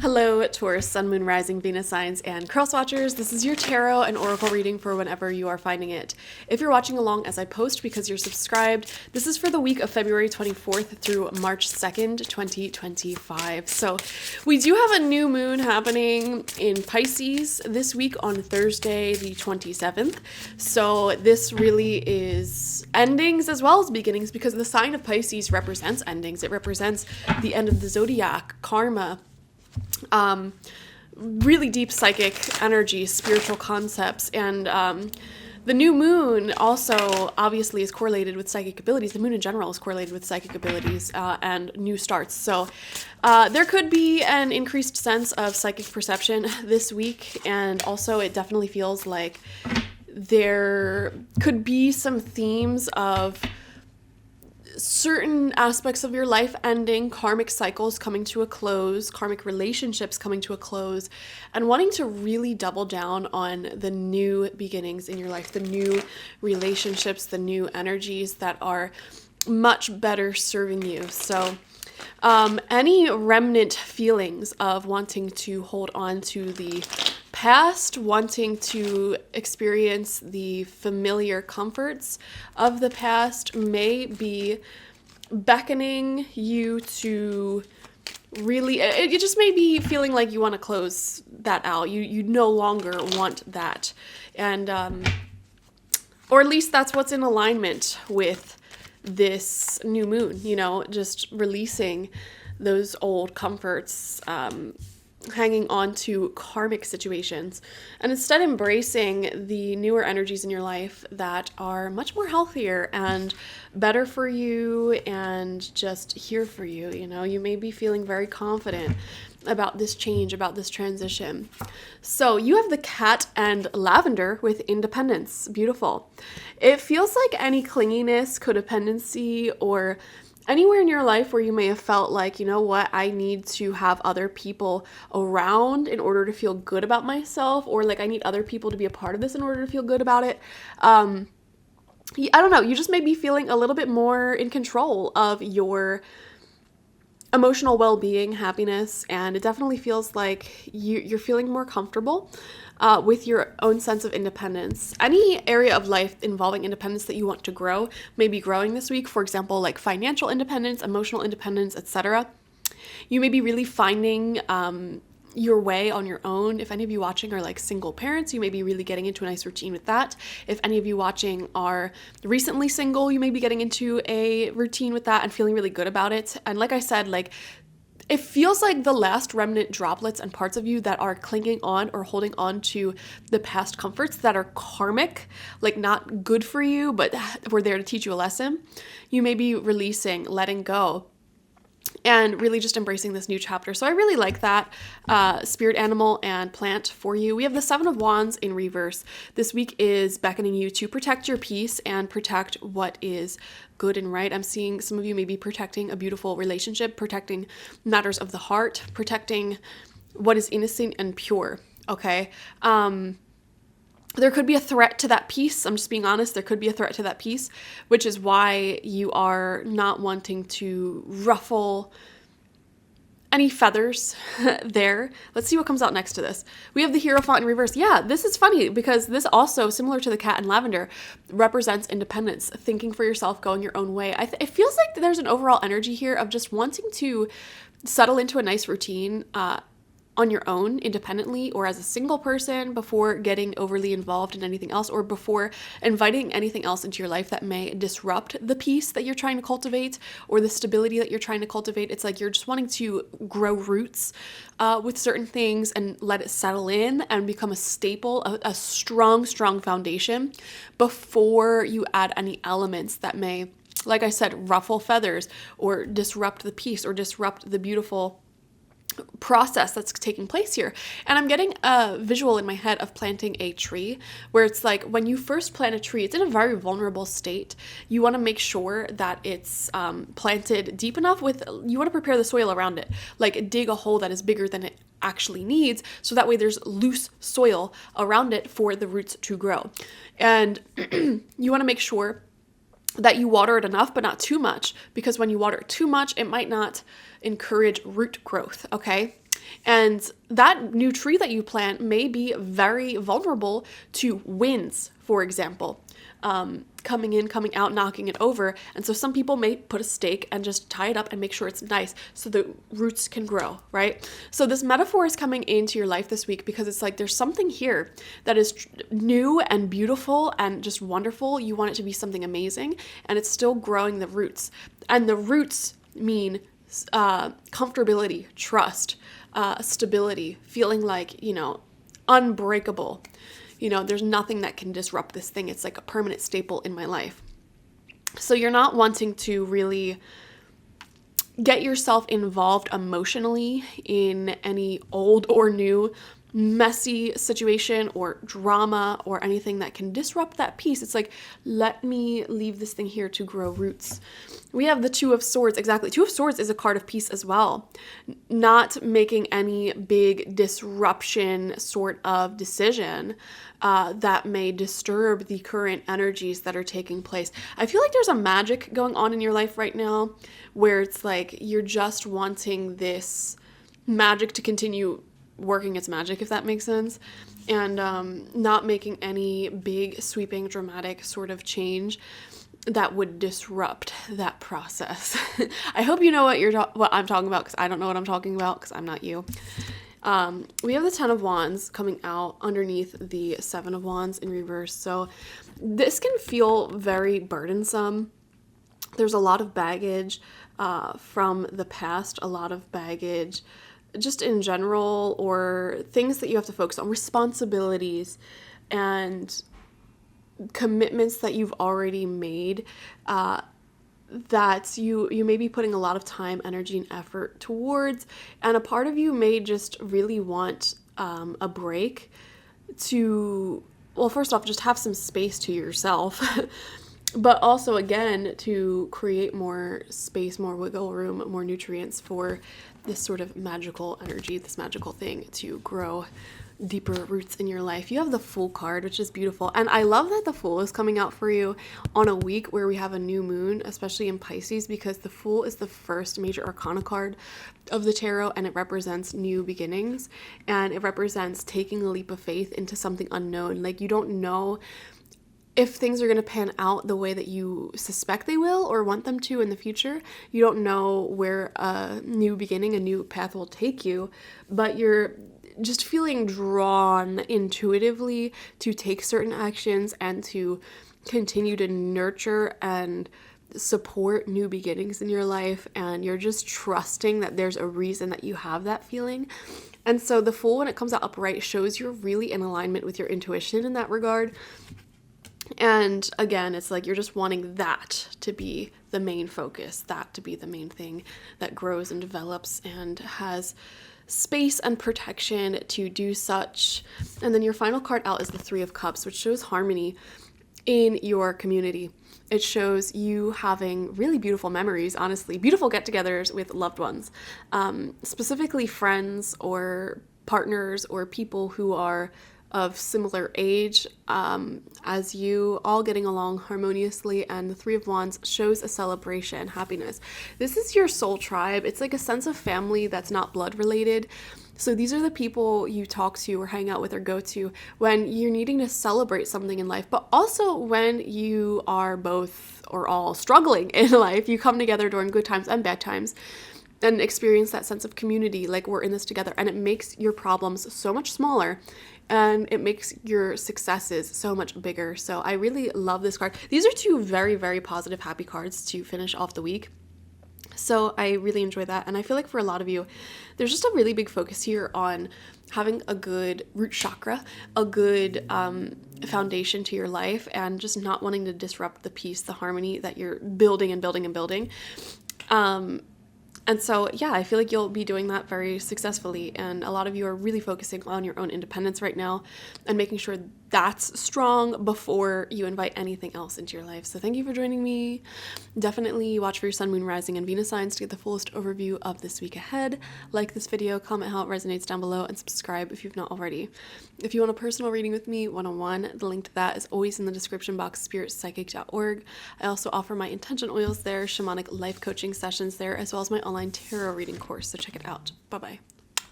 Hello, Taurus, Sun, Moon, Rising, Venus signs, and Cross Watchers. This is your tarot and oracle reading for whenever you are finding it. If you're watching along as I post because you're subscribed, this is for the week of February 24th through March 2nd, 2025. So we do have a new moon happening in Pisces this week on Thursday, the 27th. So this really is endings as well as beginnings because the sign of Pisces represents endings. It represents the end of the zodiac, karma, really deep psychic energy, spiritual concepts, and the new moon also obviously is correlated with psychic abilities. The moon in general is correlated with psychic abilities and new starts. So there could be an increased sense of psychic perception this week, and also it definitely feels like there could be some themes of certain aspects of your life ending, karmic cycles coming to a close, karmic relationships coming to a close, and wanting to really double down on the new beginnings in your life, the new relationships, the new energies that are much better serving you. So any remnant feelings of wanting to hold on to the past, wanting to experience the familiar comforts of the past may be beckoning you to really, it just may be feeling like you want to close that out. You no longer want that. And, or at least that's what's in alignment with this new moon, just releasing those old comforts, hanging on to karmic situations, and instead embracing the newer energies in your life that are much more healthier and better for you and just here for you. You may be feeling very confident about this change, about this transition. So you have the cat and lavender with independence. Beautiful. It feels like any clinginess, codependency, or anywhere in your life where you may have felt like, I need to have other people around in order to feel good about myself, or like I need other people to be a part of this in order to feel good about it. I don't know. You just may be feeling a little bit more in control of your emotional well-being, happiness, and it definitely feels like you're feeling more comfortable with your own sense of independence. Any area of life involving independence that you want to grow may be growing this week. For example, like financial independence, emotional independence, etc. You may be really finding your way on your own. If any of you watching are like single parents, you may be really getting into a nice routine with that. If any of you watching are recently single, you may be getting into a routine with that and feeling really good about it. And like I said, it feels like the last remnant droplets and parts of you that are clinging on or holding on to the past comforts that are karmic, like not good for you, but were there to teach you a lesson, you may be releasing, letting go, and really just embracing this new chapter. So I really like that spirit animal and plant for you. We have the Seven of Wands in reverse. This week is beckoning you to protect your peace and protect what is good and right. I'm seeing some of you maybe protecting a beautiful relationship, protecting matters of the heart, protecting what is innocent and pure. Okay. There could be a threat to that peace. I'm just being honest. There could be a threat to that peace, which is why you are not wanting to ruffle any feathers there. Let's see what comes out next to this. We have the Hierophant in reverse. Yeah, this is funny because this also, similar to the cat and lavender, represents independence, thinking for yourself, going your own way. It feels like there's an overall energy here of just wanting to settle into a nice routine, on your own, independently, or as a single person before getting overly involved in anything else, or before inviting anything else into your life that may disrupt the peace that you're trying to cultivate or the stability that you're trying to cultivate. It's like you're just wanting to grow roots with certain things and let it settle in and become a staple, a strong foundation before you add any elements that may, like I said, ruffle feathers or disrupt the peace or disrupt the beautiful process that's taking place here. And I'm getting a visual in my head of planting a tree, where it's like when you first plant a tree, it's in a very vulnerable state. You want to make sure that it's planted deep enough you want to prepare the soil around it, like dig a hole that is bigger than it actually needs, so that way there's loose soil around it for the roots to grow. And you want to make sure that you water it enough, but not too much, because when you water it too much, it might not encourage root growth, okay? And that new tree that you plant may be very vulnerable to winds, for example, coming in, coming out, knocking it over. And so some people may put a stake and just tie it up and make sure it's nice so the roots can grow, right? So this metaphor is coming into your life this week because it's like there's something here that is new and beautiful and just wonderful. You want it to be something amazing, and it's still growing the roots. And the roots mean comfortability, trust, stability, feeling like, unbreakable. There's nothing that can disrupt this thing. It's like a permanent staple in my life. So you're not wanting to really get yourself involved emotionally in any old or new messy situation or drama or anything that can disrupt that peace. It's like, let me leave this thing here to grow roots. We have the Two of Swords. Exactly. Two of Swords is a card of peace as well. Not making any big disruption sort of decision that may disturb the current energies that are taking place. I feel like there's a magic going on in your life right now where it's like you're just wanting this magic to continue working its magic, if that makes sense, and not making any big, sweeping, dramatic sort of change that would disrupt that process. I hope you know what I'm talking about, because I don't know what I'm talking about, because I'm not you. We have the Ten of Wands coming out underneath the Seven of Wands in reverse, so this can feel very burdensome. There's a lot of baggage from the past, a lot of baggage just in general, or things that you have to focus on, responsibilities and commitments that you've already made that you may be putting a lot of time, energy, and effort towards. And a part of you may just really want a break to, well, first off, just have some space to yourself. But also, again, to create more space, more wiggle room, more nutrients for this sort of magical energy, this magical thing to grow deeper roots in your life. You have the Fool card, which is beautiful. And I love that the Fool is coming out for you on a week where we have a new moon, especially in Pisces, because the Fool is the first major arcana card of the tarot, and it represents new beginnings, and it represents taking a leap of faith into something unknown. Like, you don't know if things are going to pan out the way that you suspect they will or want them to in the future. You don't know where a new beginning, a new path will take you, but you're just feeling drawn intuitively to take certain actions and to continue to nurture and support new beginnings in your life. And you're just trusting that there's a reason that you have that feeling. And so the Fool, when it comes out upright, shows you're really in alignment with your intuition in that regard. And again, it's like you're just wanting that to be the main focus, that to be the main thing that grows and develops and has space and protection to do such. And then your final card out is the Three of Cups, which shows harmony in your community. It shows you having really beautiful memories, honestly, beautiful get-togethers with loved ones, specifically friends or partners or people who are of similar age as you, all getting along harmoniously. And the Three of Wands shows a celebration, happiness. This is your soul tribe. It's like a sense of family that's not blood related. So these are the people you talk to or hang out with or go to when you're needing to celebrate something in life, but also when you are both or all struggling in life. You come together during good times and bad times and experience that sense of community, like we're in this together, and it makes your problems so much smaller and it makes your successes so much bigger. So I really love this card. These are two very, very positive, happy cards to finish off the week. So I really enjoy that. And I feel like for a lot of you, there's just a really big focus here on having a good root chakra, a good foundation to your life, and just not wanting to disrupt the peace, the harmony that you're building and building and building. And so, yeah, I feel like you'll be doing that very successfully. And a lot of you are really focusing on your own independence right now and making sure that's strong before you invite anything else into your life. So thank you for joining me. Definitely watch for your sun, moon, rising, and Venus signs to get the fullest overview of this week ahead. Like this video, comment how it resonates down below, and subscribe if you've not already. If you want a personal reading with me, one-on-one, the link to that is always in the description box, spiritpsychic.org. I also offer my intention oils there, shamanic life coaching sessions there, as well as my online tarot reading course, so check it out. Bye-bye.